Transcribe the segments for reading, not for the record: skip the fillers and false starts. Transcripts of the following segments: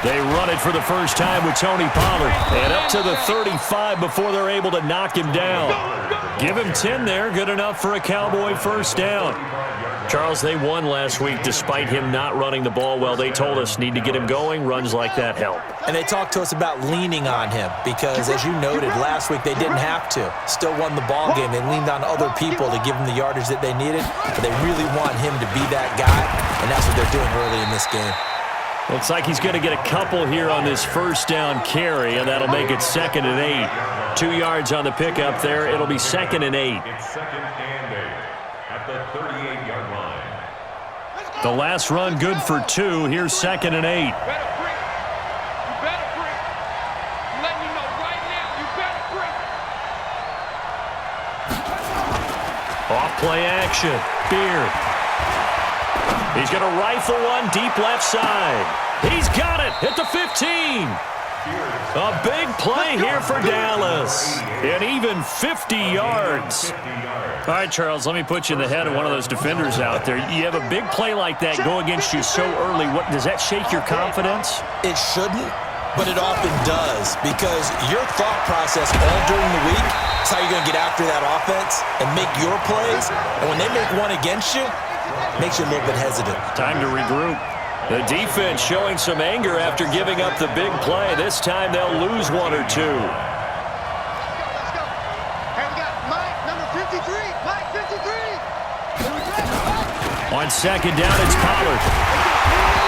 They run it for the first time with Tony Pollard. And up to the 35 before they're able to knock him down. Give him 10 there. Good enough for a Cowboy first down. Charles, they won last week despite him not running the ball well. They told us need to get him going. Runs like that help. And they talked to us about leaning on him because, as you noted, last week they didn't have to. Still won the ball game. They leaned on other people to give them the yardage that they needed. But they really want him to be that guy, and that's what they're doing early in this game. Looks like he's going to get a couple here on this first down carry, and that'll make it 2nd and 8. 2 yards on the pickup there. It'll be 2nd and 8. It's 2nd and 8 at the 38-yard line. The last run good for 2. Here's 2nd and 8. Off play action. Beard. He's going to rifle one deep left side. He's got it at the 15. A big play here for Dallas. And even 50 yards. All right, Charles, let me put you in the head of one of those defenders out there. You have a big play like that go against you so early. What does that shake your confidence? It shouldn't, but it often does because your thought process all during the week is how you're going to get after that offense and make your plays. And when they make one against you, it makes you a little bit hesitant. Time to regroup. The defense showing some anger after giving up the big play. This time they'll lose 1 or 2. On 2nd down, it's Pollard.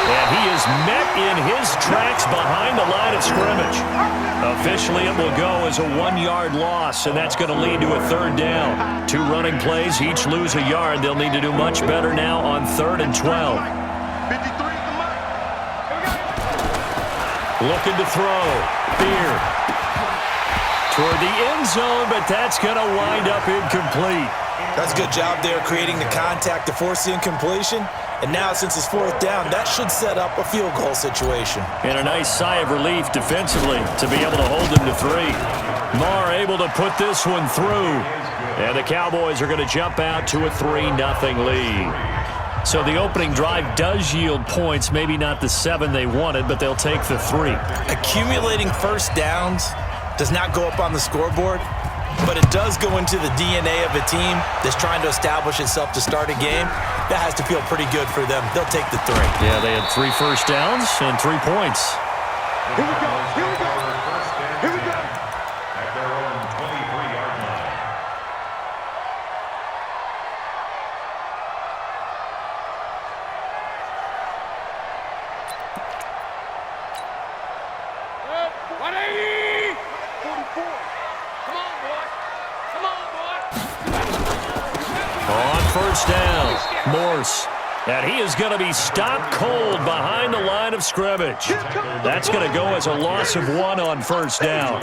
And he is met in his tracks behind the line of scrimmage. Officially, it will go as a 1-yard loss, and that's going to lead to a 3rd down. 2 running plays, each lose a yard. They'll need to do much better now on 3rd and 12. Looking to throw. Beard. Toward the end zone, but that's going to wind up incomplete. That's a good job there creating the contact to force the incompletion. And now, since it's 4th down, that should set up a field goal situation. And a nice sigh of relief defensively to be able to hold them to 3. Marr able to put this one through. And the Cowboys are going to jump out to a 3-0 lead. So the opening drive does yield points, maybe not the 7 they wanted, but they'll take the 3. Accumulating first downs does not go up on the scoreboard, but it does go into the DNA of a team that's trying to establish itself to start a game. That has to feel pretty good for them. They'll take the 3. Yeah, they had 3 first downs and 3 points. Here we go. Here we go. Here we go. At their own 23-yard line. On first down, Morse. And he is going to be stopped cold behind the line of scrimmage. That's going to go as a loss of 1 on first down.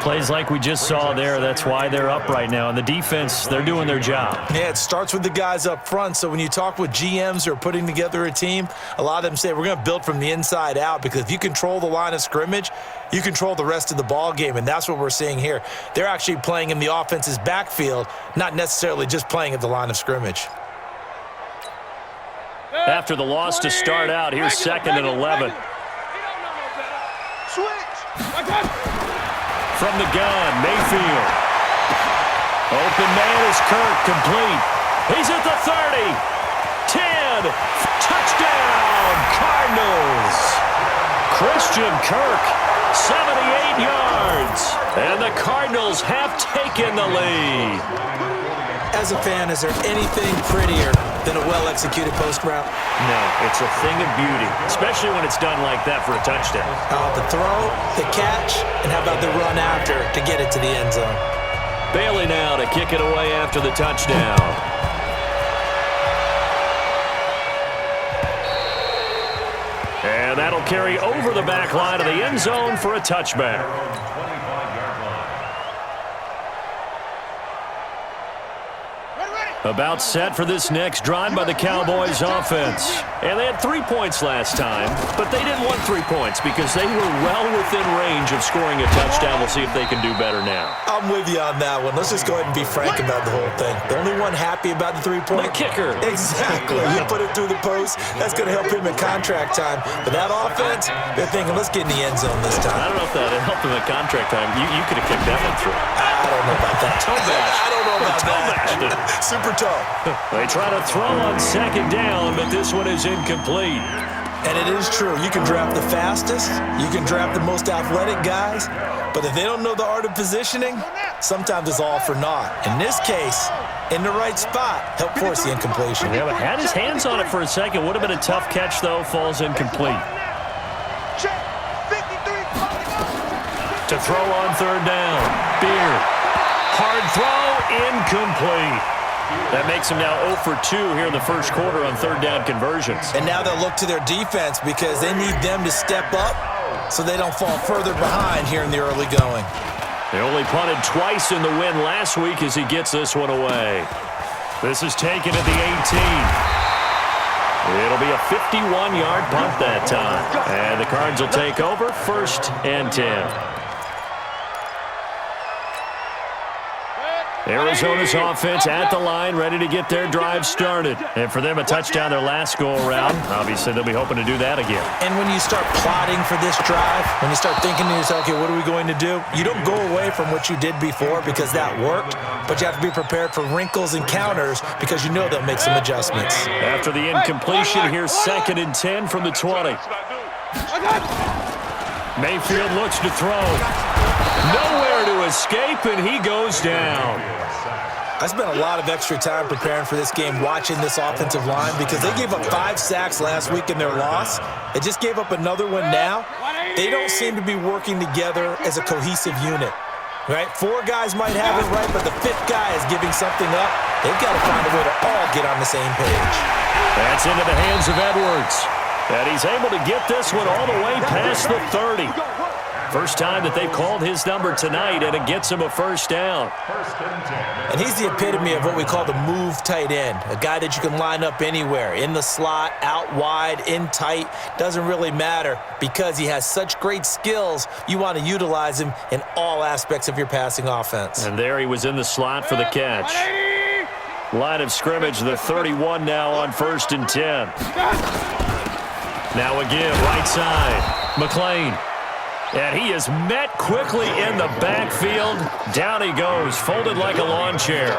Plays like we just saw there, that's why they're up right now. And the defense, they're doing their job. Yeah, it starts with the guys up front. So when you talk with GMs who are putting together a team, a lot of them say we're going to build from the inside out, because if you control the line of scrimmage, you control the rest of the ball game, and that's what we're seeing here. They're actually playing in the offense's backfield, not necessarily just playing at the line of scrimmage. After the loss to start out, here's 2nd and 11. From the gun, Mayfield. Open man is Kirk, complete. He's at the 30. 10. Touchdown, Cardinals. Christian Kirk, 78 yards. And the Cardinals have taken the lead. As a fan, is there anything prettier than a well-executed post route? No, it's a thing of beauty, especially when it's done like that for a touchdown. The throw, the catch, and how about the run after to get it to the end zone? Bailey now to kick it away after the touchdown. And that'll carry over the back line of the end zone for a touchback. About set for this next drive by the Cowboys offense. And they had 3 points last time, but they didn't want 3 points because they were well within range of scoring a touchdown. We'll see if they can do better now. I'm with you on that one. Let's just go ahead and be frank about the whole thing. The only one happy about the 3-point. The kicker. Exactly. You put it through the post. That's going to help him in contract time. But that offense, they're thinking, let's get in the end zone this time. I don't know if that helped him at contract time. You could have kicked that one through. I don't know about that. Toe bash. I don't know about Toe that. Super toe. They try to throw on second down, but this one is incomplete. And it is true. You can draft the fastest. You can draft the most athletic guys. But if they don't know the art of positioning, sometimes it's all for naught. In this case, in the right spot, help force the incompletion. Yeah, but had his hands on it for a second. Would have been a tough catch, though. Falls incomplete. To throw on third down. Beard. Hard throw. Incomplete. That makes them now 0 for 2 here in the first quarter on third down conversions. And now they'll look to their defense because they need them to step up so they don't fall further behind here in the early going. They only punted twice in the win last week as he gets this one away. This is taken at the 18. It'll be a 51-yard punt that time. And the Cards will take over 1st and 10. Arizona's offense at the line, ready to get their drive started. And for them, a touchdown their last go-around. Obviously, they'll be hoping to do that again. And when you start plotting for this drive, when you start thinking to yourself, okay, what are we going to do? You don't go away from what you did before because that worked, but you have to be prepared for wrinkles and counters because you know they'll make some adjustments. After the incompletion, here's 2nd and 10 from the 20. Mayfield looks to throw. Nowhere to escape, and he goes down. I spent a lot of extra time preparing for this game watching this offensive line because they gave up 5 sacks last week in their loss. They just gave up another one now. They don't seem to be working together as a cohesive unit. Right? 4 guys might have it right, but the 5th guy is giving something up. They've got to find a way to all get on the same page. That's into the hands of Edwards. And he's able to get this one all the way past the 30. First time that they've called his number tonight, and it gets him a first down. And he's the epitome of what we call the move tight end, a guy that you can line up anywhere, in the slot, out wide, in tight, doesn't really matter because he has such great skills. You want to utilize him in all aspects of your passing offense. And there he was in the slot for the catch. Line of scrimmage, the 31 now on 1st and 10. Now again, right side, McLean. And he is met quickly in the backfield. Down he goes, folded like a lawn chair.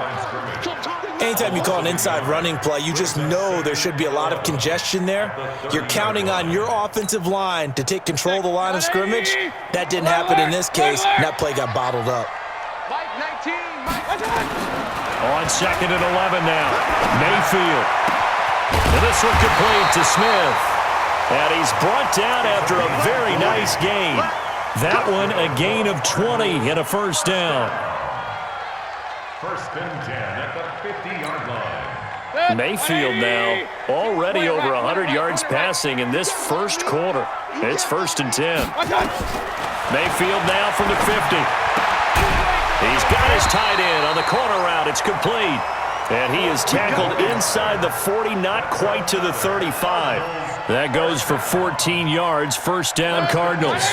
Anytime you call an inside running play, you just know there should be a lot of congestion there. You're counting on your offensive line to take control of the line of scrimmage. That didn't happen in this case, and that play got bottled up. On 2nd and 11 now, Mayfield. And this one complete to Smith. And he's brought down after a very nice gain. That one a gain of 20 and a first down. 1st and 10 at the 50-yard line. Mayfield now already over 100 yards passing in this first quarter. It's 1st and 10. Mayfield now from the 50. He's got his tight end on the corner route. It's complete. And he is tackled inside the 40, not quite to the 35. That goes for 14 yards. First down, Cardinals.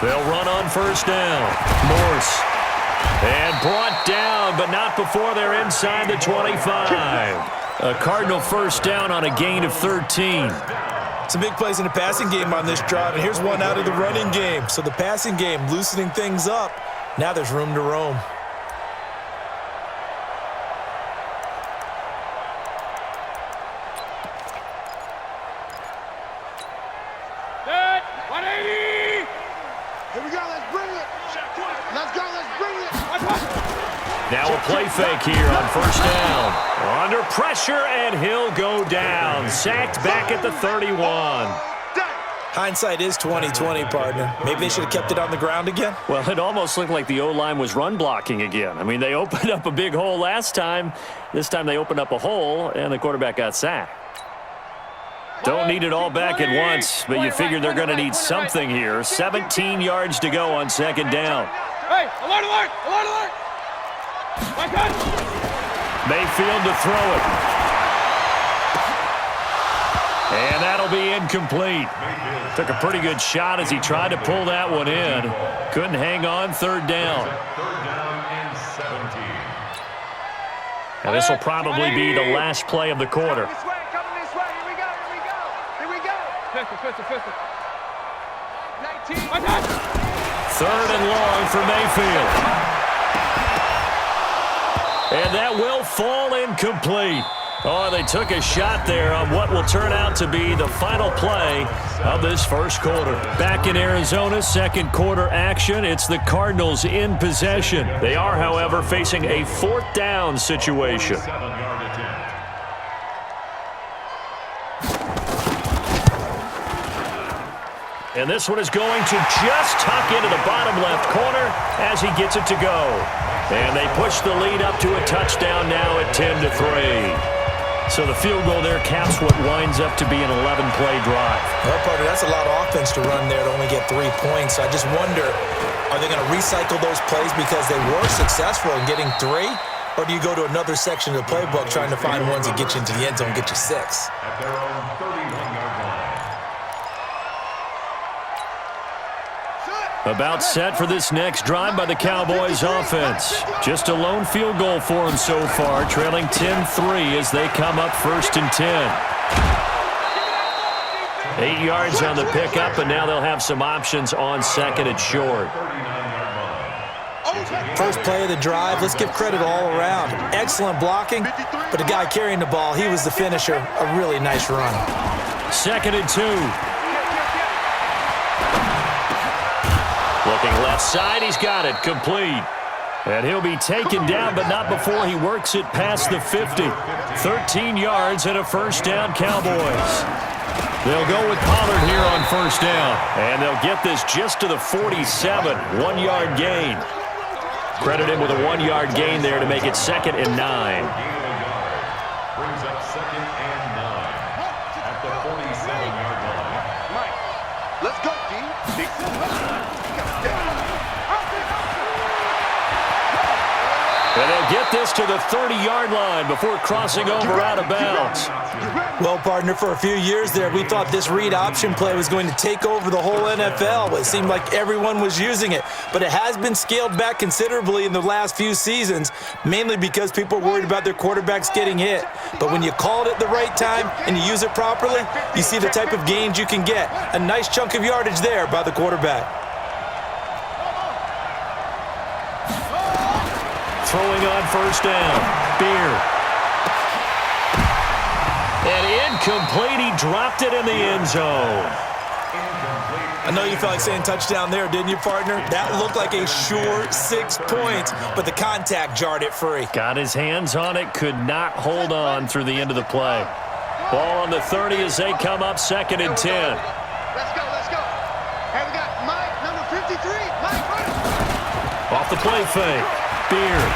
They'll run on first down. Morse. And brought down, but not before they're inside the 25. A Cardinal first down on a gain of 13. Some big plays in the passing game on this drive, and here's one out of the running game. So the passing game loosening things up. Now there's room to roam. Here we go, let's bring it. Let's go, let's bring it. Now a play fake here on first down. Under pressure, and he'll go down. Sacked back at the 31. Hindsight is 20/20, partner. Maybe they should have kept it on the ground again. Well, it almost looked like the O-line was run blocking again. I mean, they opened up a big hole last time. This time they opened up a hole, and the quarterback got sacked. Don't need it all back at once, but you figure they're going to need something here. 17 yards to go on second down. Hey, alert, alert, alert, alert! My God! Mayfield to throw it. And that'll be incomplete. Took a pretty good shot as he tried to pull that one in. Couldn't hang on, third down. Third down and 17. And this will probably be the last play of the quarter. Coming this way, here we go, here we go, here we go. Pistol. 19. My God! Third and long for Mayfield. And that will fall incomplete. Oh, they took a shot there on what will turn out to be the final play of this first quarter. Back in Arizona, second quarter action. It's the Cardinals in possession. They are, however, facing a fourth down situation. 7-yard attempt. And this one is going to just tuck into the bottom left corner as he gets it to go. And they push the lead up to a touchdown now at 10-3. So the field goal there caps what winds up to be an 11-play drive. Well, partner, that's a lot of offense to run there to only get 3 points. I just wonder, are they going to recycle those plays because they were successful in getting 3? Or do you go to another section of the playbook trying to find ones that get you into the end zone and get you 6? At their own 31-yard line. About set for this next drive by the Cowboys offense. Just a lone field goal for them so far, trailing 10-3 as they come up first and 10. 8 yards on the pickup, and now they'll have some options on second and short. First play of the drive, let's give credit all around. Excellent blocking, but the guy carrying the ball, he was the finisher. A really nice run. Second and 2. Looking left side, he's got it, complete. And he'll be taken down, but not before he works it past the 50. 13 yards and a first down, Cowboys. They'll go with Pollard here on first down. And they'll get this just to the 47, 1-yard gain. Credit him with a 1-yard gain there to make it second and 9. Brings up second and 9 at the 47-yard line. Mike, let's go, D. And they'll get this to the 30-yard line before crossing over out of bounds. Well, partner, for a few years there, we thought this read option play was going to take over the whole NFL. It seemed like everyone was using it, but it has been scaled back considerably in the last few seasons, mainly because people are worried about their quarterbacks getting hit. But when you call it at the right time and you use it properly, you see the type of gains you can get. A nice chunk of yardage there by the quarterback. Throwing on first down, Beard. And incomplete, he dropped it in the end zone. I know you felt like saying touchdown there, didn't you, partner? That looked like a sure 6 points, but the contact jarred it free. Got his hands on it, could not hold on through the end of the play. Ball on the 30 as they come up second and 10. Let's go, let's go. Hey, we got Mike, number 53. Mike, right. Off the play fake, Beard.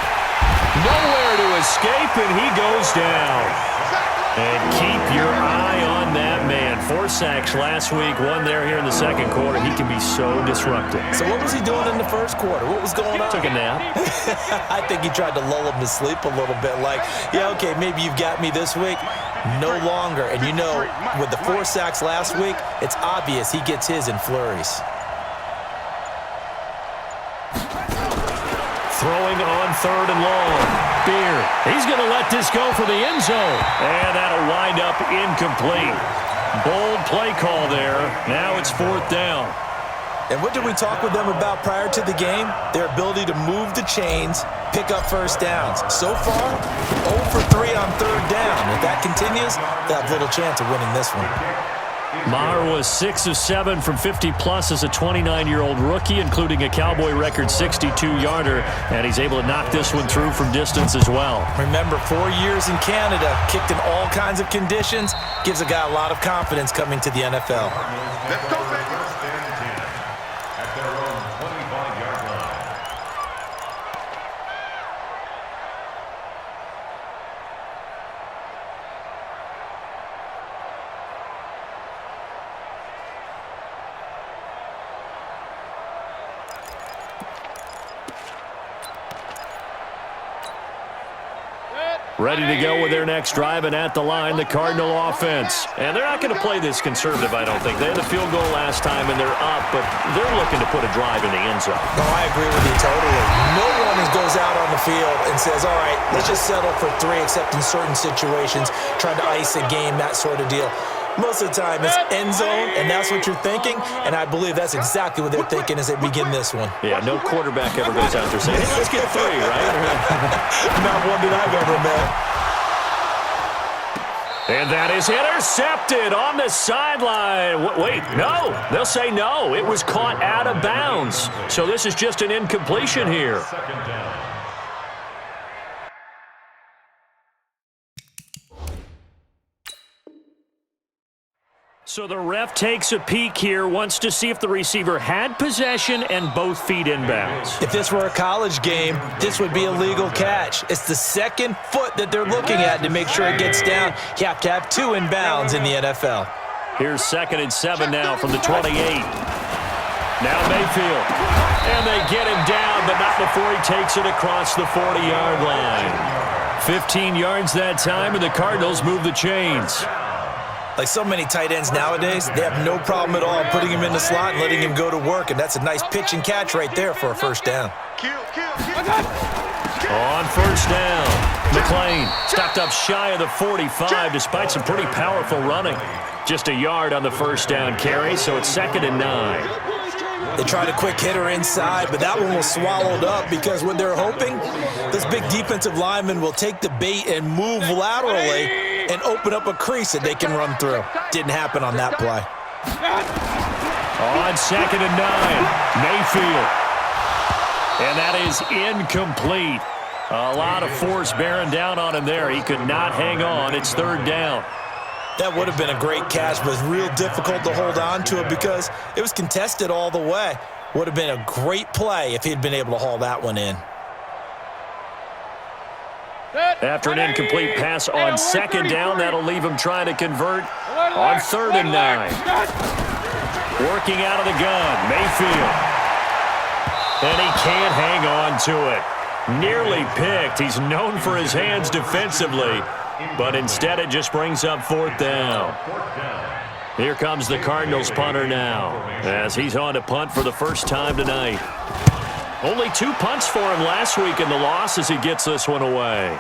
Nowhere to escape, and he goes down. And keep your eye on that man. 4 sacks last week, 1 there here in the second quarter. He can be so disruptive. So what was he doing in the first quarter? What was going on? Took a nap. I think he tried to lull him to sleep a little bit. Like, yeah, okay, maybe you've got me this week. No longer. And you know, with the 4 sacks last week, it's obvious he gets his in flurries. Throwing on third and long. Beard. He's going to let this go for the end zone. And that'll wind up incomplete. Bold play call there. Now it's fourth down. And what did we talk with them about prior to the game? Their ability to move the chains, pick up first downs. So far, 0 for 3 on third down. If that continues, they'll have little chance of winning this one. Maher was 6 of 7 from 50-plus as a 29-year-old rookie, including a Cowboy record 62-yarder, and he's able to knock this one through from distance as well. Remember, 4 years in Canada, kicked in all kinds of conditions, gives a guy a lot of confidence coming to the NFL. Let's go, baby. First and 10 at their own 25-yard line. Ready to go with their next drive, and at the line, the Cardinal offense. And they're not going to play this conservative, I don't think. They had the field goal last time, and they're up, but they're looking to put a drive in the end zone. No, I agree with you totally. No one goes out on the field and says, all right, let's just settle for 3, except in certain situations, trying to ice a game, that sort of deal. Most of the time, it's end zone, and that's what you're thinking, and I believe that's exactly what they're thinking as they begin this one. Yeah, no quarterback ever goes out there saying, hey, let's get 3, right? Not one that I've ever met. And that is intercepted on the sideline. Wait, no. They'll say no. It was caught out of bounds. So this is just an incompletion here. So the ref takes a peek here, wants to see if the receiver had possession and both feet inbounds. If this were a college game, this would be a legal catch. It's the second foot that they're looking at to make sure it gets down. You have to have 2 inbounds in the NFL. Here's 2nd and 7 now from the 28. Now Mayfield. And they get him down, but not before he takes it across the 40-yard line. 15 yards that time, and the Cardinals move the chains. Like so many tight ends nowadays, they have no problem at all putting him in the slot and letting him go to work, and that's a nice pitch and catch right there for a first down. On first down, McLean stopped up shy of the 45 despite some pretty powerful running. Just a yard on the first down carry, so it's 2nd and 9. They tried a quick hitter inside, but that one was swallowed up because what they're hoping, this big defensive lineman will take the bait and move laterally and open up a crease that they can run through. Didn't happen on that play. On 2nd and 9, Mayfield. And that is incomplete. A lot of force bearing down on him there. He could not hang on. It's 3rd down. That would have been a great catch, but it's real difficult to hold on to it because it was contested all the way. Would have been a great play if he'd been able to haul that one in. After an incomplete pass on 2nd down, that'll leave him trying to convert on 3rd and 9. Working out of the gun, Mayfield. And he can't hang on to it. Nearly picked. He's known for his hands defensively, but instead it just brings up 4th down. Here comes the Cardinals punter now, as he's on to punt for the first time tonight. Only 2 punts for him last week in the loss as he gets this one away.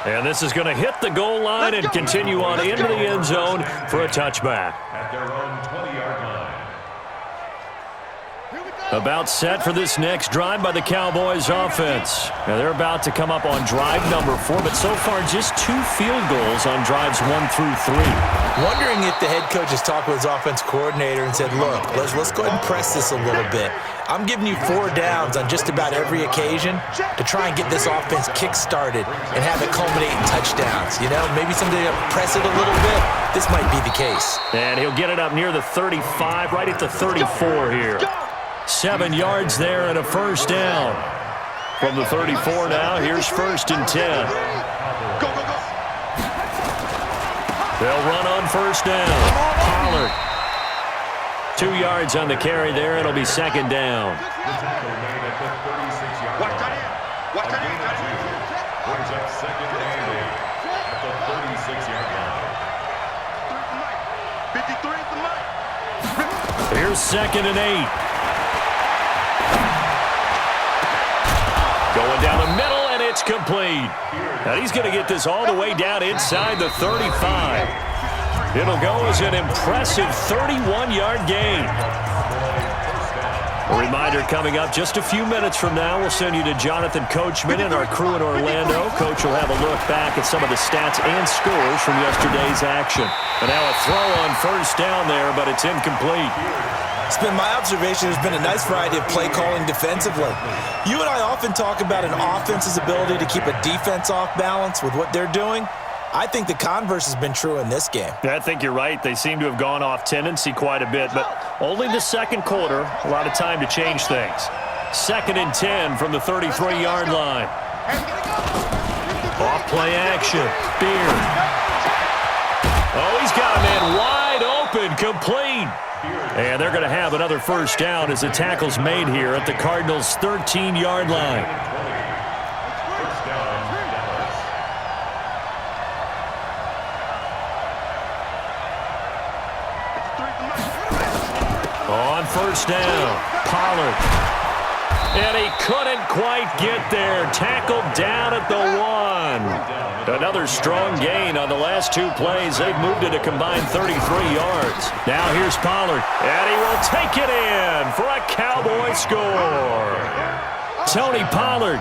And this is going to hit the goal line and continue on into the end zone for a touchback. At their own 20-yard line. About set for this next drive by the Cowboys offense. Now they're about to come up on drive number 4, but so far just 2 field goals on drives 1 through 3. Wondering if the head coach has talked with his offense coordinator and said, look, let's go ahead and press this a little bit. I'm giving you 4 downs on just about every occasion to try and get this offense kick-started and have it culminate in touchdowns. You know, maybe someday to press it a little bit. This might be the case. And he'll get it up near the 35, right at the 34 here. 7 yards there and a first down. From the 34 now, here's 1st and 10. They'll run on first down. Pollard. 2 yards on the carry there. It'll be 2nd down. Here's 2nd and 8. Going down the middle, and it's complete. Now he's going to get this all the way down inside the 35. It'll go as an impressive 31-yard gain. A reminder coming up just a few minutes from now. We'll send you to Jonathan KSmitty and our crew in Orlando. Coach will have a look back at some of the stats and scores from yesterday's action. And now a throw on first down there, but it's incomplete. It's been my observation there's been a nice variety of play calling defensively. You and I often talk about an offense's ability to keep a defense off balance with what they're doing. I think the converse has been true in this game. I think you're right. They seem to have gone off tendency quite a bit, but only the second quarter, a lot of time to change things. 2nd and 10 from the 33-yard line. Off play action. Beard. Oh, he's got a man wide open, complete. And they're going to have another first down as the tackle's made here at the Cardinals' 13-yard line. first down. Pollard. And he couldn't quite get there. Tackled down at the 1. Another strong gain on the last 2 plays. They've moved it a combined 33 yards. Now here's Pollard. And he will take it in for a Cowboy score. Tony Pollard,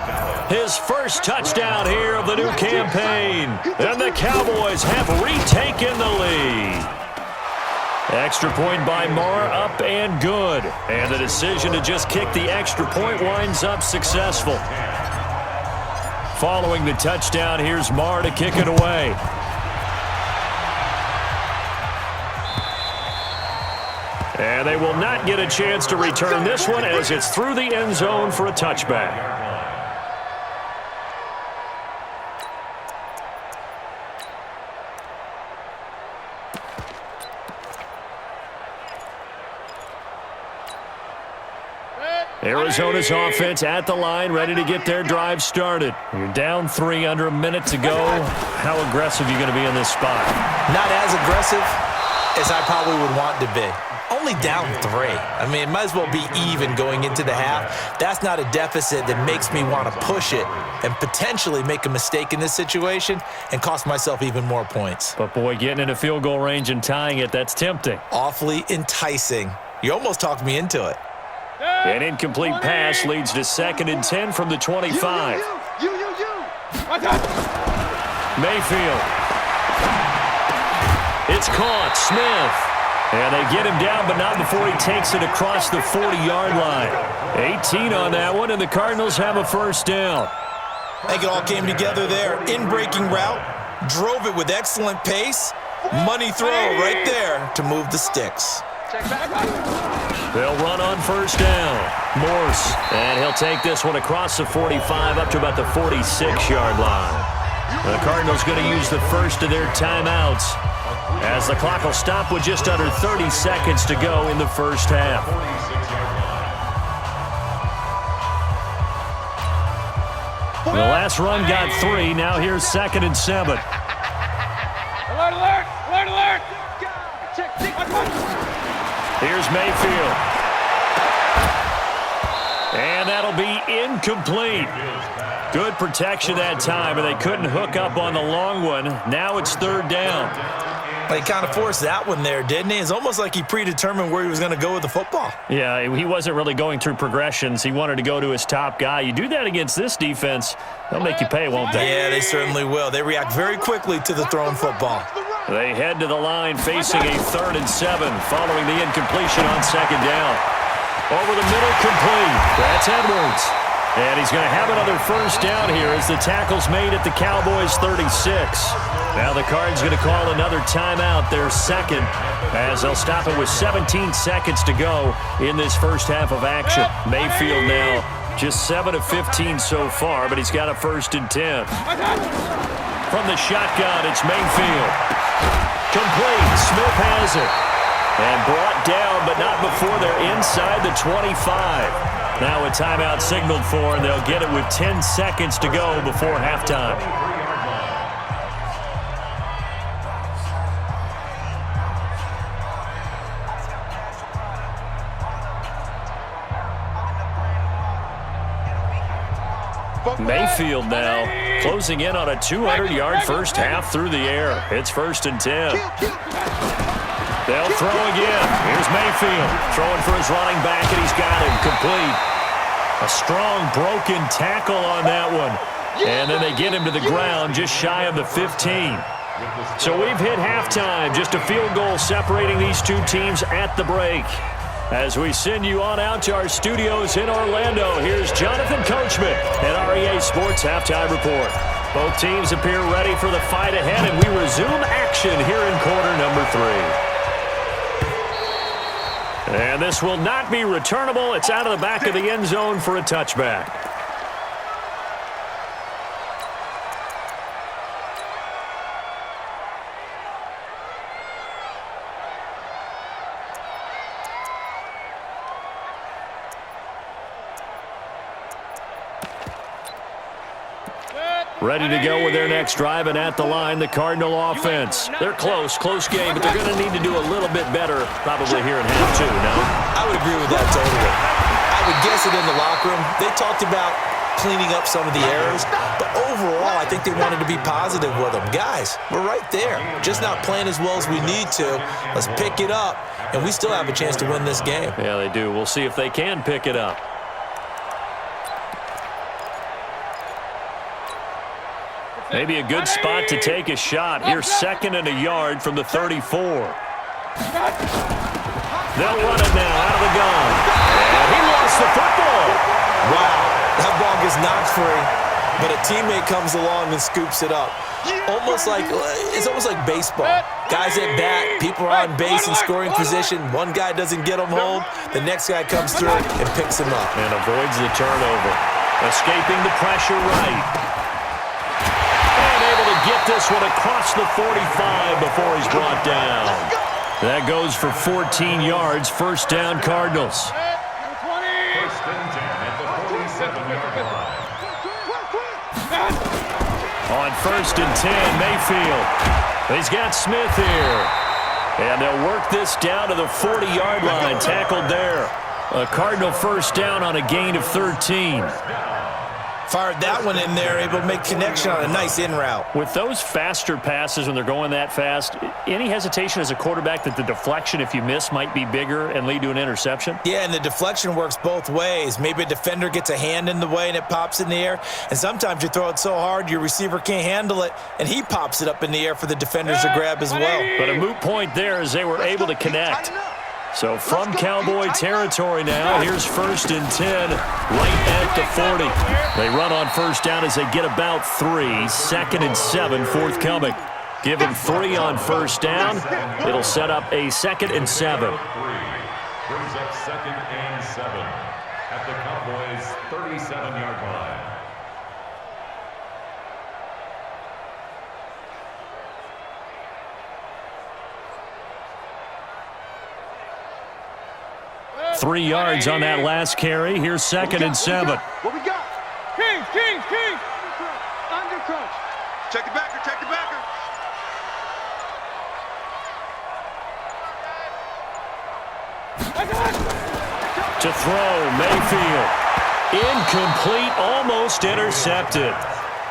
his first touchdown here of the new campaign. And the Cowboys have retaken the lead. Extra point by Marr, up and good. And the decision to just kick the extra point winds up successful. Following the touchdown, here's Marr to kick it away. And they will not get a chance to return this one as it's through the end zone for a touchback. Arizona's offense at the line, ready to get their drive started. You're down 3, under a minute to go. How aggressive are you going to be in this spot? Not as aggressive as I probably would want to be. Only down 3. I mean, it might as well be even going into the half. That's not a deficit that makes me want to push it and potentially make a mistake in this situation and cost myself even more points. But, boy, getting into field goal range and tying it, that's tempting. Awfully enticing. You almost talked me into it. An incomplete pass leads to 2nd and 10 from the 25. Mayfield. It's caught. Smith. And they get him down, but not before he takes it across the 40-yard line. 18 on that one, and the Cardinals have a first down. I think it all came together there. In-breaking route. Drove it with excellent pace. Money throw right there to move the sticks. They'll run on first down. Morse. And he'll take this one across the 45 up to about the 46-yard line. The Cardinals going to use the first of their timeouts as the clock will stop with just under 30 seconds to go in the first half. The last run got 3. Now here's 2nd and 7. Alert, alert! Alert, alert! Here's Mayfield. And that'll be incomplete. Good protection that time, and they couldn't hook up on the long one. Now it's 3rd down. He kind of forced that one there, didn't he? It's almost like he predetermined where he was going to go with the football. Yeah, he wasn't really going through progressions. He wanted to go to his top guy. You do that against this defense, they'll make you pay, won't they? Yeah, they certainly will. They react very quickly to the thrown football. They head to the line facing a 3rd and 7 following the incompletion on 2nd down. Over the middle, complete. That's Edwards. And he's going to have another first down here as the tackle's made at the Cowboys' 36. Now the Cards going to call another timeout, their 2nd, as they'll stop it with 17 seconds to go in this first half of action. Mayfield now just 7 of 15 so far, but he's got a 1st and 10. From the shotgun, it's Mayfield. Complete. Smith has it. And brought down, but not before they're inside the 25. Now a timeout signaled for, and they'll get it with 10 seconds to go before halftime. Mayfield now closing in on a 200-yard first half through the air. It's 1st and 10. They'll throw again. Here's Mayfield throwing for his running back, and he's got him complete. A strong broken tackle on that one. And then they get him to the ground just shy of the 15. So we've hit halftime. Just a field goal separating these two teams at the break. As we send you on out to our studios in Orlando, here's Jonathan Coachman at REA Sports Halftime Report. Both teams appear ready for the fight ahead, and we resume action here in quarter number 3. And this will not be returnable. It's out of the back of the end zone for a touchback. Ready to go with their next drive, and at the line, the Cardinal offense. They're close game, but they're going to need to do a little bit better probably here in half two, no? I would agree with that totally. I would guess it in the locker room. They talked about cleaning up some of the errors, but overall, I think they wanted to be positive with them. Guys, we're right there. Just not playing as well as we need to. Let's pick it up, and we still have a chance to win this game. Yeah, they do. We'll see if they can pick it up. Maybe a good spot to take a shot. Here's 2nd and a yard from the 34. They'll run it now out of the gun. And he lost the football. Wow, that ball gets knocked free, but a teammate comes along and scoops it up. It's almost like baseball. Guys at bat, people are on base in scoring position. One guy doesn't get them home. The next guy comes through and picks him up. And avoids the turnover. Escaping the pressure right. Get this one across the 45 before he's brought down. That goes for 14 yards. First down, Cardinals. First and 10 at the 47-yard line. On 1st and 10, Mayfield. He's got Smith here. And they'll work this down to the 40-yard line. Tackled there. A Cardinal first down on a gain of 13. Fired that one in there, able to make connection on a nice in route. With those faster passes when they're going that fast, any hesitation as a quarterback that the deflection, if you miss, might be bigger and lead to an interception? Yeah, and the deflection works both ways. Maybe a defender gets a hand in the way and it pops in the air, and sometimes you throw it so hard your receiver can't handle it, and he pops it up in the air for the defenders to grab as well. But a moot point there as they were able to connect. So from Cowboy territory now, here's 1st and 10, right at the 40. They run on first down as they get about 3. 2nd and 7 forthcoming. Give them 3 on first down. It'll set up a 2nd and 7. Brings up 2nd and 7 at the Cowboys' 37-yard line. Three yards on that last carry. Here's 2nd and 7. What we got? Kings! Under crunch. Check the backer, check the backer. To throw, Mayfield. Incomplete, almost intercepted.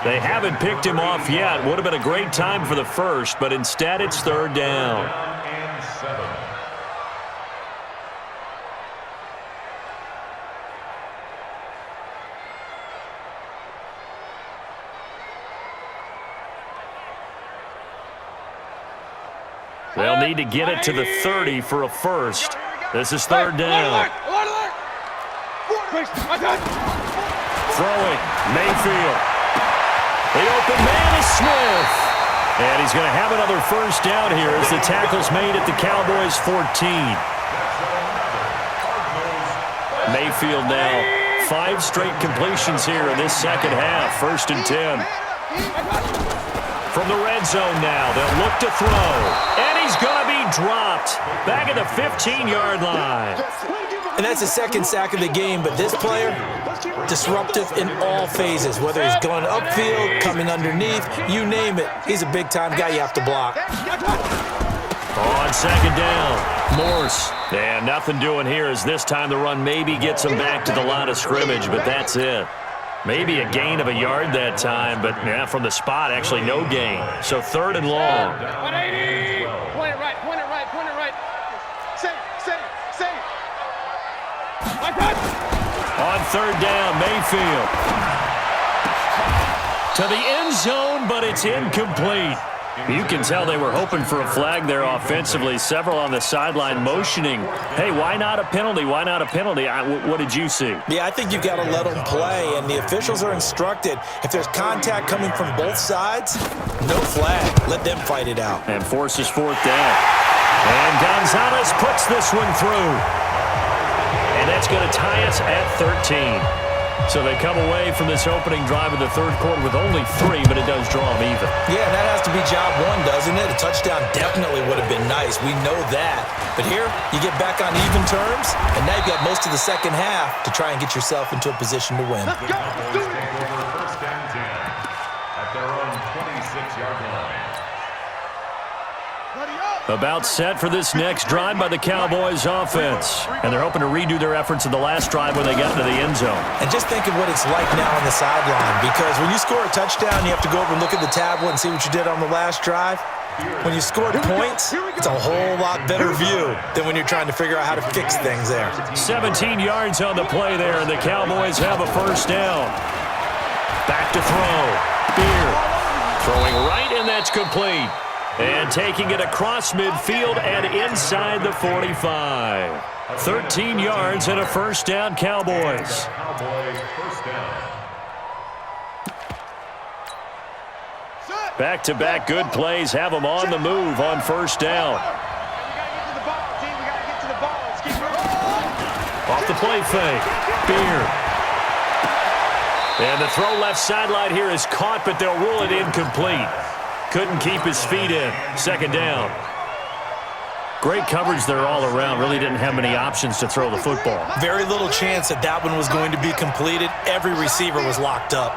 They haven't picked him off yet. Would have been a great time for the first, but instead it's 3rd down. And 7. They'll need to get it to the 30 for a first. This is 3rd down. Throwing, Mayfield. The open man is Smith. And he's going to have another first down here as the tackle's made at the Cowboys' 14. Mayfield now 5 straight completions here in this second half. 1st and 10. From the red zone now, they'll look to throw. And he's going to be dropped back at the 15-yard line. And that's the 2nd sack of the game, but this player, disruptive in all phases, whether he's going upfield, coming underneath, you name it. He's a big-time guy you have to block. On 2nd down, Morse. And nothing doing here as this time the run maybe gets him back to the line of scrimmage, but that's it. Maybe a gain of a yard that time, but yeah, from the spot, actually no gain. So 3rd and long. 180! Point it right. Say it. On 3rd down, Mayfield. To the end zone, but it's incomplete. You can tell they were hoping for a flag there offensively. Several on the sideline motioning. Hey, why not a penalty? Why not a penalty? What did you see? Yeah, I think you've got to let them play, and the officials are instructed. If there's contact coming from both sides, no flag. Let them fight it out. And forces 4th down. And Gonzalez puts this one through. And that's going to tie us at 13. So they come away from this opening drive of the 3rd quarter with only 3, but it does draw them even. Yeah, that has to be job 1, doesn't it? A touchdown definitely would have been nice. We know that. But here, you get back on even terms, and now you've got most of the second half to try and get yourself into a position to win. Let's go. Do it. First and 10 at About set for this next drive by the Cowboys offense. And they're hoping to redo their efforts in the last drive when they got into the end zone. And just think of what it's like now on the sideline, because when you score a touchdown, you have to go over and look at the tablet and see what you did on the last drive. When you score points, it's a whole lot better view than when you're trying to figure out how to fix things there. 17 yards on the play there, and the Cowboys have a first down. Back to throw. Beard throwing right, and that's complete. And taking it across midfield and inside the 45. 13 yards and a first down, Cowboys. Back-to-back good plays have them on the move on first down. Off the play fake. Beard. And the throw left sideline here is caught, but they'll rule it incomplete. Couldn't keep his feet in. Second down. Great coverage there all around. Really didn't have many options to throw the football. Very little chance that that one was going to be completed. Every receiver was locked up.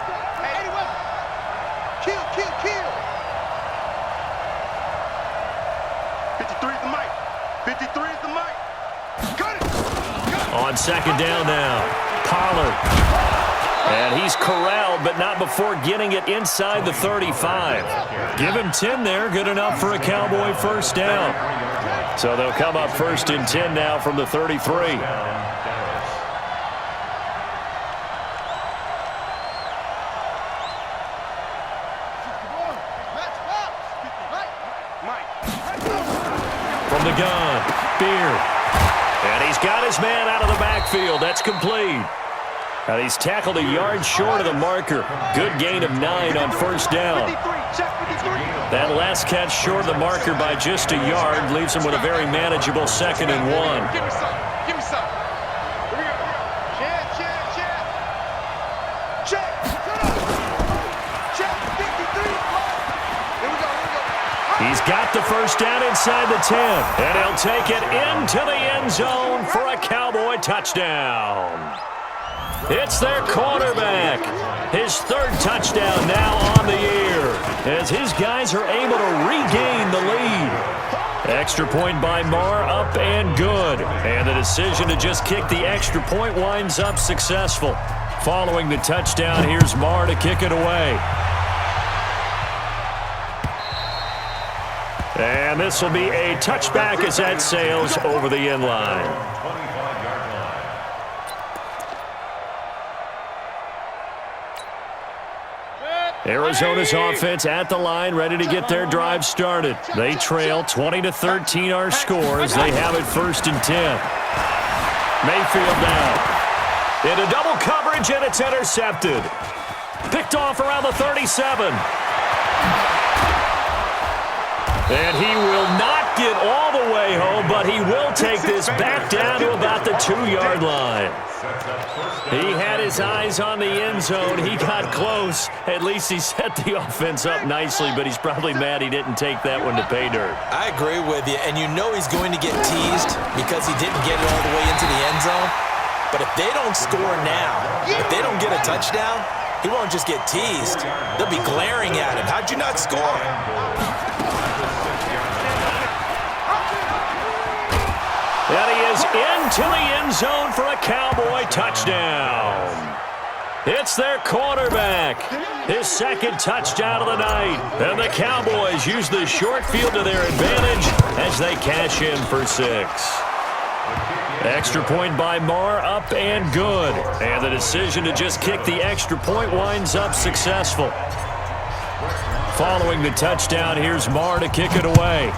Kill. 53 is the mic. 53 is the mic. Cut it. On second down now. Pollard. And he's corralled, but not before getting it inside the 35. Give him 10 there. Good enough for a Cowboy first down. So they'll come up first and 10 now from the 33. From the gun, Beard. And he's got his man out of the backfield. That's complete. And he's tackled a yard short of the marker. Good gain of 9 on first down. That last catch short of the marker by just a yard leaves him with a very manageable 2nd and 1. Give me some. Check. Check. 53. Here we go. He's got the first down inside the 10. And he'll take it into the end zone for a Cowboy touchdown. It's their quarterback. His 3rd touchdown now on the year, as his guys are able to regain the lead. Extra point by Marr, up and good. And the decision to just kick the extra point winds up successful. Following the touchdown, here's Marr to kick it away. And this will be a touchback as that sails over the end line. Arizona's offense at the line, ready to get their drive started. They trail 20-13 our scores. They have it first and 10. Mayfield now. Into double coverage, and it's intercepted. Picked off around the 37. And he will not get all the way home, but he will take this back down to about the 2-yard line. He had his eyes on the end zone. He got close. At least he set the offense up nicely, but he's probably mad he didn't take that one to pay dirt. I agree with you, and you know he's going to get teased because he didn't get it all the way into the end zone. But if they don't score now, if they don't get a touchdown, he won't just get teased. They'll be glaring at him. How'd you not score? And he is into the end zone for a Cowboy touchdown. It's their quarterback. His 2nd touchdown of the night. And the Cowboys use the short field to their advantage as they cash in for 6. Extra point by Marr, up and good. And the decision to just kick the extra point winds up successful. Following the touchdown, here's Marr to kick it away.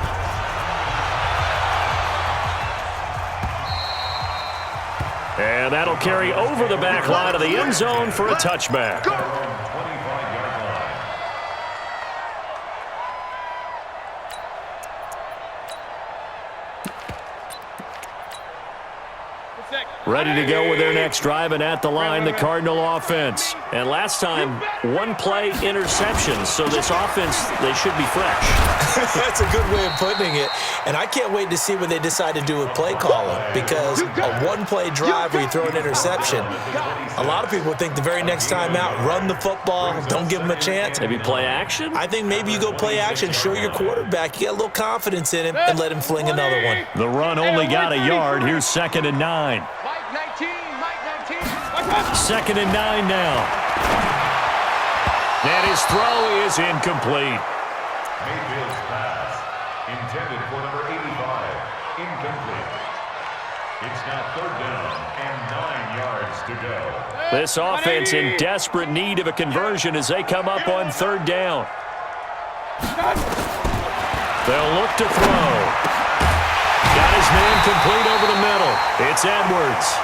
And that'll carry over the back line of the end zone for a touchback. Ready to go with their next drive, and at the line, the Cardinal offense. And last time, one-play interceptions, so this offense, they should be fresh. That's a good way of putting it. And I can't wait to see what they decide to do with play calling, because a one-play drive where you throw an interception, a lot of people think the very next time out, run the football, don't give them a chance. Maybe play action? I think maybe you go play action, show your quarterback, you got a little confidence in him, and let him fling another one. The run only got a yard. Here's 2nd and 9. Mike 19. 2nd and 9 now. And his throw is incomplete. Mayfield's pass, intended for number 85, incomplete. It's now 3rd down and 9 yards to go. This offense in desperate need of a conversion as they come up on 3rd down. They'll look to throw. Got his man complete over the middle. It's Edwards.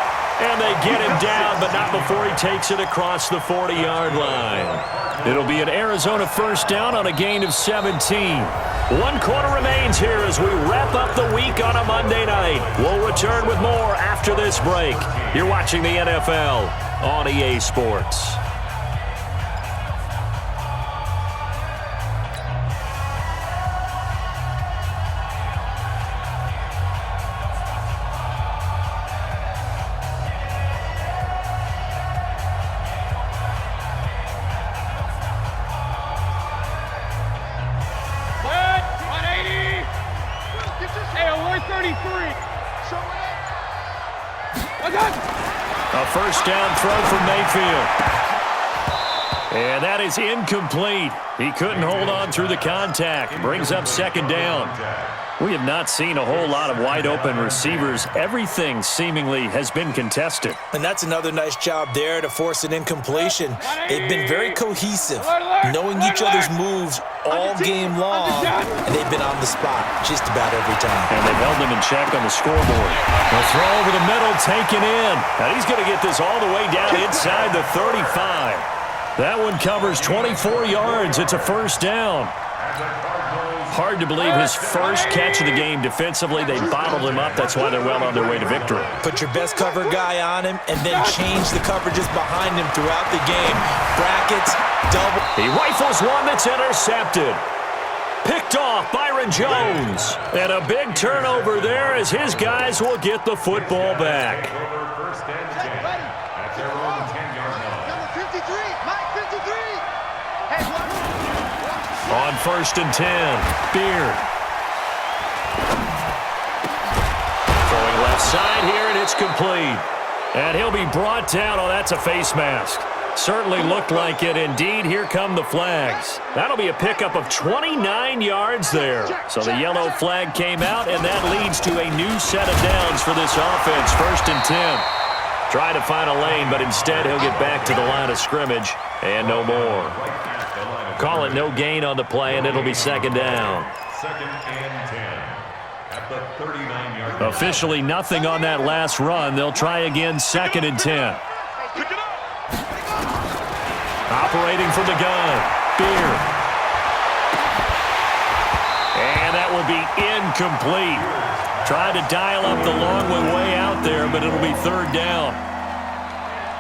And they get him down, but not before he takes it across the 40-yard line. It'll be an Arizona 1st down on a gain of 17. 1 quarter remains here as we wrap up the week on a Monday night. We'll return with more after this break. You're watching the NFL on EA Sports. A 1st down throw from Mayfield. And that is incomplete. He couldn't hold on through the contact. Brings up 2nd down. We have not seen a whole lot of wide-open receivers. Everything seemingly has been contested. And that's another nice job there to force an incompletion. They've been very cohesive, knowing each other's moves all game long, and they've been on the spot just about every time. And they've held them in check on the scoreboard. A throw over the middle, taken in. And he's going to get this all the way down inside the 35. That one covers 24 yards. It's a 1st down. Hard to believe his first catch of the game defensively. They bottled him up. That's why they're well on their way to victory. Put your best cover guy on him and then change the coverages behind him throughout the game. Brackets, double. He rifles one that's intercepted. Picked off Byron Jones. And a big turnover there as his guys will get the football back. First and 10 at their own 10-yard line. Number 53, Mike 53. Hey, what? On 1st and 10, Beard. Throwing left side here, and it's complete. And he'll be brought down. Oh, that's a face mask. Certainly looked like it. Indeed, here come the flags. That'll be a pickup of 29 yards there. So the yellow flag came out, and that leads to a new set of downs for this offense. 1st and 10. Try to find a lane, but instead he'll get back to the line of scrimmage, and no more. Call it no gain on the play, and it'll be 2nd down. 2nd and 10 at the 39-yard line. Officially nothing on that last run. They'll try again, 2nd and 10. Operating from the gun, Beard. And that will be incomplete. Tried to dial up the long way out there, but it'll be 3rd down.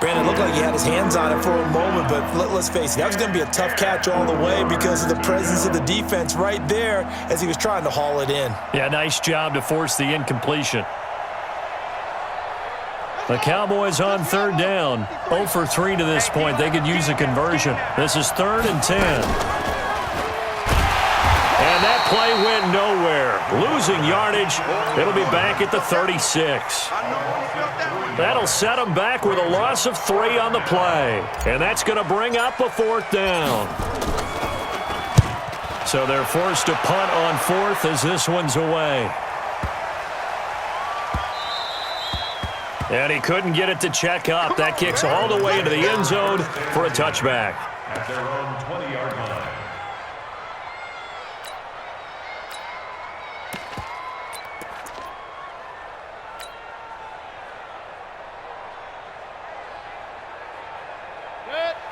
Brandon, looked like he had his hands on it for a moment, but let's face it, that was going to be a tough catch all the way because of the presence of the defense right there as he was trying to haul it in. Yeah, nice job to force the incompletion. The Cowboys on 3rd down. 0 for 3 to this point. They could use a conversion. This is 3rd and 10. And that play went nowhere. Losing yardage. It'll be back at the 36. That'll set them back with a loss of 3 on the play. And that's going to bring up a 4th down. So they're forced to punt on 4th as this one's away. And he couldn't get it to check up. That kicks all the way into the end zone for a touchback. At their own 20-yard line.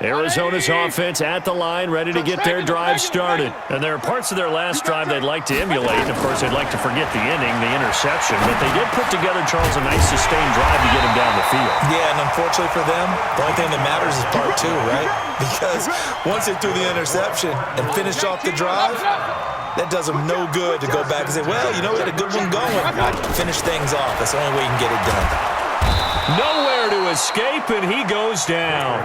Arizona's offense at the line, ready to get their drive started. And there are parts of their last drive they'd like to emulate. Of course, they'd like to forget the inning, the interception. But they did put together, Charles, a nice sustained drive to get him down the field. Yeah, and unfortunately for them, the only thing that matters is part two, right? Because once they threw the interception and finished off the drive, that does them no good to go back and say, well, you know, we had a good one going. Finish things off. That's the only way you can get it done. Nowhere to escape, and he goes down.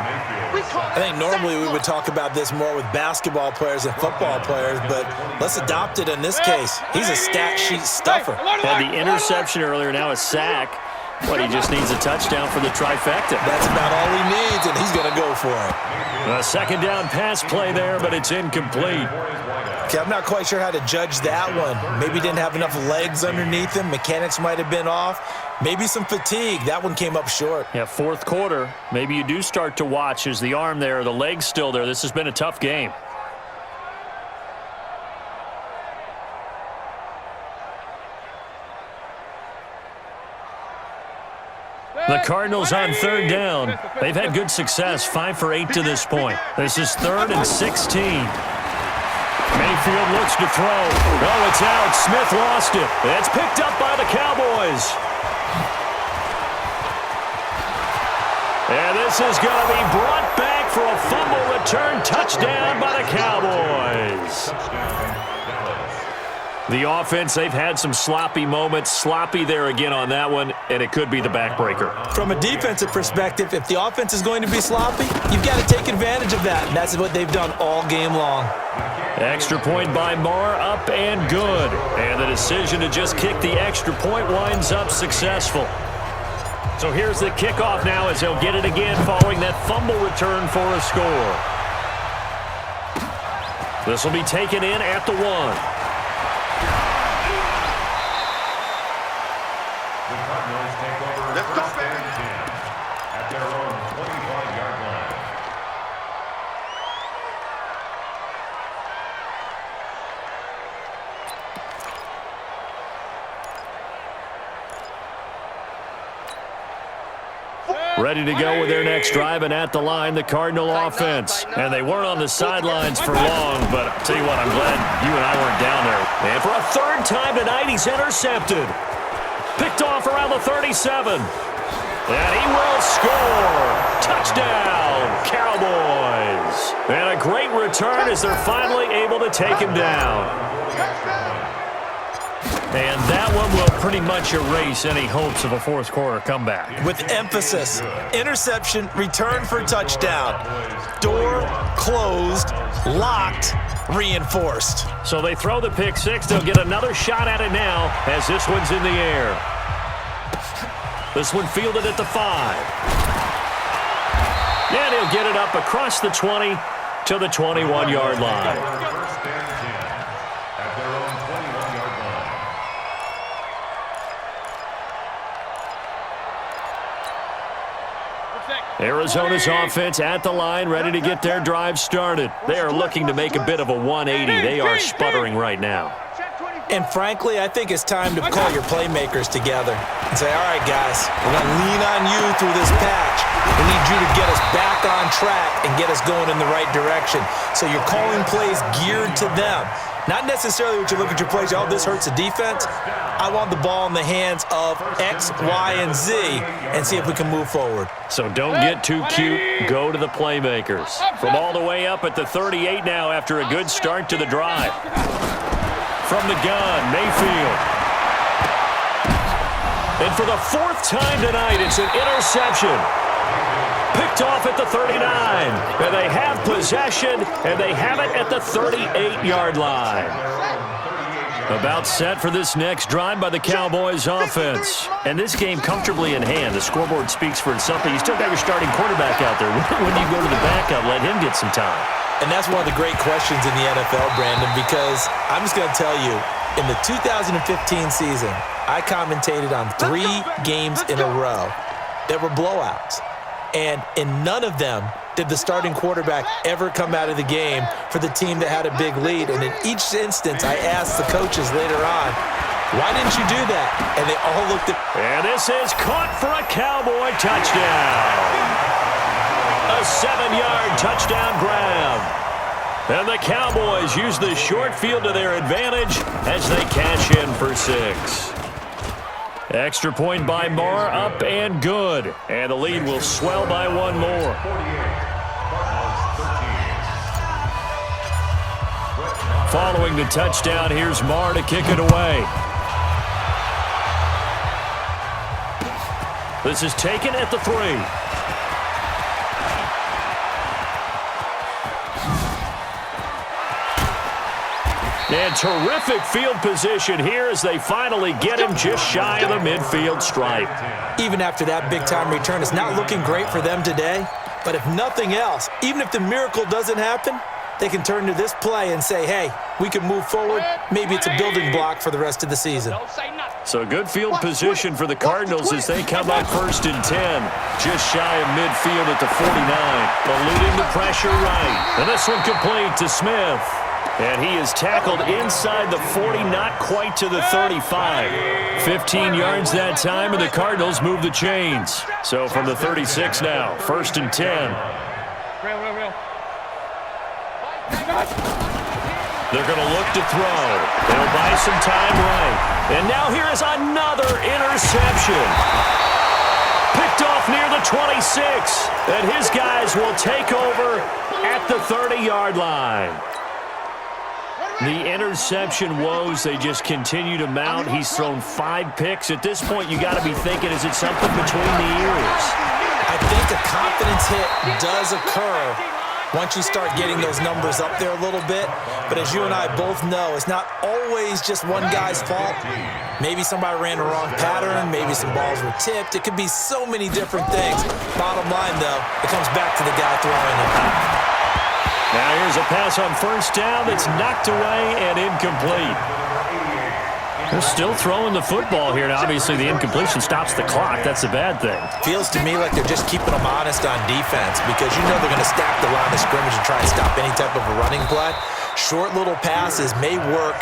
I think normally we would talk about this more with basketball players and football players, but let's adopt it in this case. He's a stat sheet stuffer. Had the interception earlier, now a sack. But he just needs a touchdown for the trifecta. That's about all he needs, and he's going to go for it. A second down pass play there, but it's incomplete. Okay, I'm not quite sure how to judge that one. Maybe didn't have enough legs underneath him. Mechanics might have been off. Maybe some fatigue. That one came up short. Yeah, fourth quarter. Maybe you do start to watch. Is the arm there, the leg's still there? This has been a tough game. The Cardinals on third down. They've had good success, 5 for 8 to this point. This is 3rd and 16. Mayfield looks to throw. Oh, it's out. Smith lost it. It's picked up by the Cowboys. And this is going to be brought back for a fumble return touchdown by the Cowboys. The offense, they've had some sloppy moments. Sloppy there again on that one, and it could be the backbreaker. From a defensive perspective, if the offense is going to be sloppy, you've got to take advantage of that, and that's what they've done all game long. Extra point by Marr, up and good. And the decision to just kick the extra point winds up successful. So here's the kickoff now as he'll get it again following that fumble return for a score. This will be taken in at the 1. Ready to go with their next drive, and at the line, the Cardinal offense. And they weren't on the sidelines for long, but I'll tell you what, I'm glad you and I weren't down there. And for a third time tonight, he's intercepted. Picked off around the 37. And he will score. Touchdown, Cowboys. And a great return as they're finally able to take him down. And that one will pretty much erase any hopes of a fourth quarter comeback. With emphasis, interception, return for touchdown. Door closed, locked, reinforced. So they throw the pick six. They'll get another shot at it now as this one's in the air. This one fielded at the 5. And he'll get it up across the 20 to the 21-yard line. Arizona's offense at the line, ready to get their drive started. They are looking to make a bit of a 180. They are sputtering right now. And frankly, I think it's time to call your playmakers together and say, all right, guys, we're going to lean on you through this patch. We need you to get us back on track and get us going in the right direction. So you're calling plays geared to them. Not necessarily what you look at your plays, oh, this hurts the defense. I want the ball in the hands of X, Y, and Z and see if we can move forward. So don't get too cute. Go to the playmakers. From all the way up at the 38 now after a good start to the drive. From the gun, Mayfield. And for the 4th time tonight, it's an interception. Picked off at the 39. And they have possession, and they have it at the 38-yard line. About set for this next drive by the Cowboys offense. And this game comfortably in hand. The scoreboard speaks for itself, but you still got your starting quarterback out there. When you go to the backup, let him get some time. And that's one of the great questions in the NFL, Brandon, because I'm just going to tell you, in the 2015 season, I commentated on 3 games in a row that were blowouts. And in none of them did the starting quarterback ever come out of the game for the team that had a big lead. And in each instance, I asked the coaches later on, why didn't you do that? And they all looked at... And this is caught for a Cowboy touchdown. A 7-yard touchdown grab. And the Cowboys use the short field to their advantage as they cash in for 6. Extra point by Marr, up and good. And the lead will swell by 1 more. Following the touchdown, here's Marr to kick it away. This is taken at the 3. And terrific field position here as they finally get him just shy of the midfield stripe. Even after that big-time return, it's not looking great for them today. But if nothing else, even if the miracle doesn't happen, they can turn to this play and say, hey, we can move forward. Maybe it's a building block for the rest of the season. So good field position for the Cardinals as they come up 1st and 10. Just shy of midfield at the 49. Eluding the pressure right. And this one complete to Smith. And he is tackled inside the 40, not quite to the 35. 15 yards that time, and the Cardinals move the chains. So from the 36 now, 1st and 10. They're going to look to throw. They'll buy some time right. And now here is another interception. Picked off near the 26. And his guys will take over at the 30-yard line. The interception woes, they just continue to mount. He's thrown 5 picks. At this point, you got to be thinking, is it something between the ears? I think a confidence hit does occur once you start getting those numbers up there a little bit. But as you and I both know, it's not always just one guy's fault. Maybe somebody ran the wrong pattern. Maybe some balls were tipped. It could be so many different things. Bottom line, though, it comes back to the guy throwing it. Now here's a pass on 1st down that's knocked away and incomplete. They're still throwing the football here. Now, obviously, the incompletion stops the clock. That's a bad thing. Feels to me like they're just keeping them honest on defense because you know they're going to stack the line of scrimmage and try and stop any type of a running play. Short little passes may work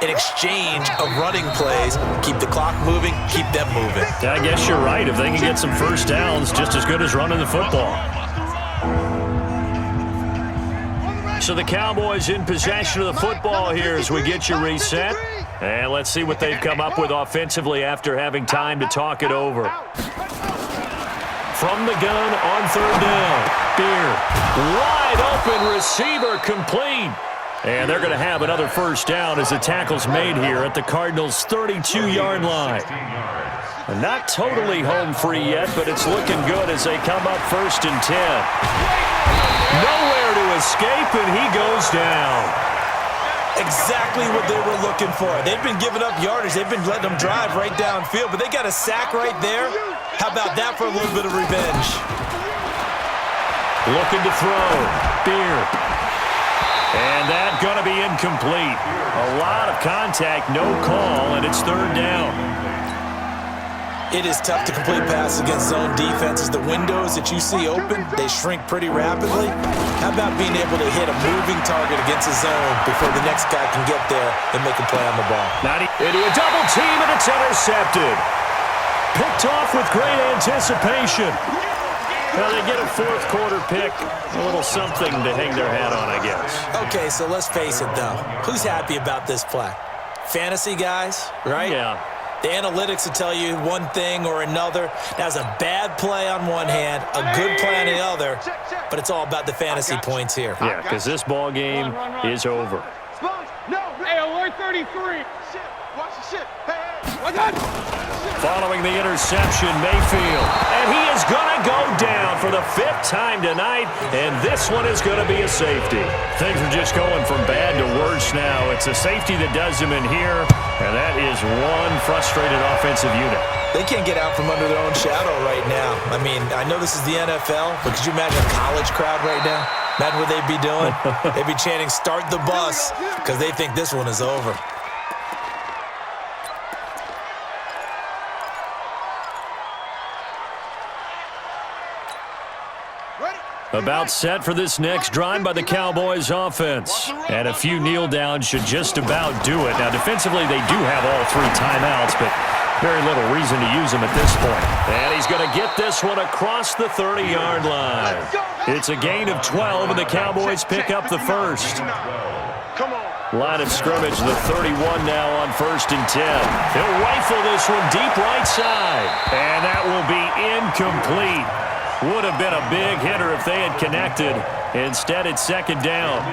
in exchange of running plays. Keep the clock moving, keep them moving. I guess you're right. If they can get some 1st downs, just as good as running the football. So the Cowboys in possession of the football here as we get you reset. And let's see what they've come up with offensively after having time to talk it over. From the gun on 3rd down. Beard. Wide open receiver complete. And they're going to have another 1st down as the tackle's made here at the Cardinals' 32-yard line. And not totally home free yet, but it's looking good as they come up 1st and 10. Nowhere to escape, and he goes down. Exactly what they were looking for. They've been giving up yardage. They've been letting them drive right downfield, but they got a sack right there. How about that for a little bit of revenge? Looking to throw. Beard. And that's going to be incomplete. A lot of contact, no call, and it's 3rd down. It is tough to complete passes against zone defenses. The windows that you see open, they shrink pretty rapidly. How about being able to hit a moving target against a zone before the next guy can get there and make a play on the ball? Into a double team, and it's intercepted. Picked off with great anticipation. Well, they get a 4th quarter pick. A little something to hang their hat on, I guess. Okay, so let's face it, though. Who's happy about this play? Fantasy guys, right? Yeah. The analytics will tell you one thing or another. That's a bad play on one hand, a good play on the other, but it's all about the fantasy points here. Yeah, because this ball game is over. Hey, alert 33. Watch the shit. Hey. Watch out. Following the interception, Mayfield. And he is going to go down for the 5th time tonight, and this one is going to be a safety. Things are just going from bad to worse now. It's a safety that does him in here, and that is one frustrated offensive unit. They can't get out from under their own shadow right now. I mean, I know this is the NFL, but could you imagine a college crowd right now? Imagine what they'd be doing. They'd be chanting, "Start the bus," because they think this one is over. About set for this next drive by the Cowboys offense. And a few kneel downs should just about do it. Now, defensively, they do have all 3 timeouts, but Very little reason to use him at this point. And he's going to get this one across the 30-yard line. It's a gain of 12, and the Cowboys pick up the first. Come on. Line of scrimmage, the 31 now on 1st and 10. He'll rifle this one deep right side. And that will be incomplete. Would have been a big hitter if they had connected. Instead, it's 2nd down.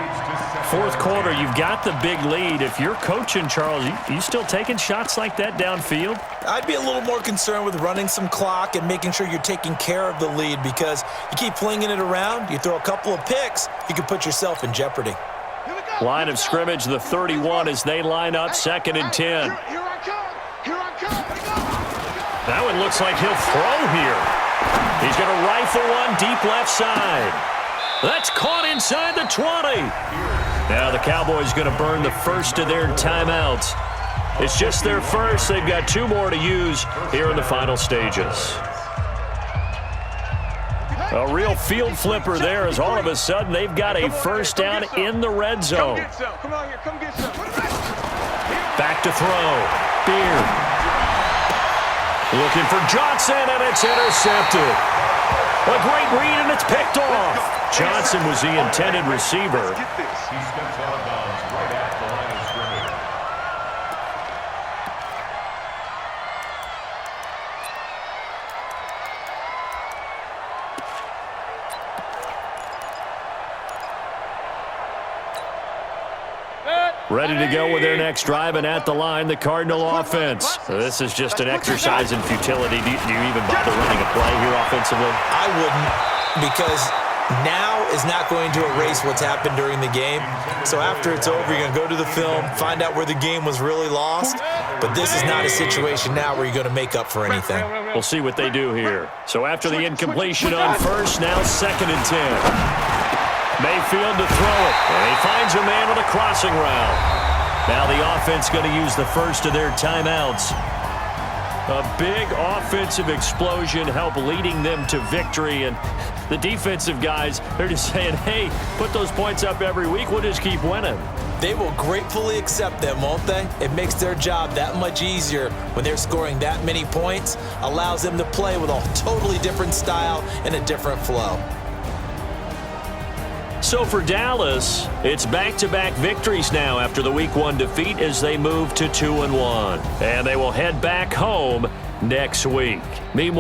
4th quarter, you've got the big lead. If you're coaching, Charles, you still taking shots like that downfield? I'd be a little more concerned with running some clock and making sure you're taking care of the lead, because you keep flinging it around, you throw a couple of picks, you can put yourself in jeopardy. Line of scrimmage, the 31 as they line up 2nd and 10. Here I come. Here I come. That one looks like he'll throw here. He's going to rifle one deep left side. That's caught inside the 20. Now the Cowboys going to burn the first of their timeouts. It's just their first. They've got 2 more to use here in the final stages. A real field flipper there, as all of a sudden they've got a first down in the red zone. Come on here. Come get some. Back to throw. Beard. Looking for Johnson, and it's intercepted. A great read, and it's picked off. Johnson was the intended receiver. He steps out of bounds right at the line of scrimmage. Ready to go with their next drive, and at the line, the Cardinal offense. This is just an exercise in futility. Do you even bother running a play here offensively? I wouldn't, because now is not going to erase what's happened during the game. So after it's over, you're going to go to the film, find out where the game was really lost. But this is not a situation now where you're going to make up for anything. We'll see what they do here. So after the incompletion on first, now 2nd and 10. Mayfield to throw it, and he finds a man on a crossing route. Now the offense going to use the first of their timeouts. A big offensive explosion help leading them to victory, and the defensive guys, they're just saying, hey, put those points up every week, we'll just keep winning. They will gratefully accept them, won't they? It makes their job that much easier when they're scoring that many points, allows them to play with a totally different style and a different flow. So for Dallas, it's back-to-back victories now after the Week 1 defeat as they move to 2-1. And they will head back home next week. Meanwhile,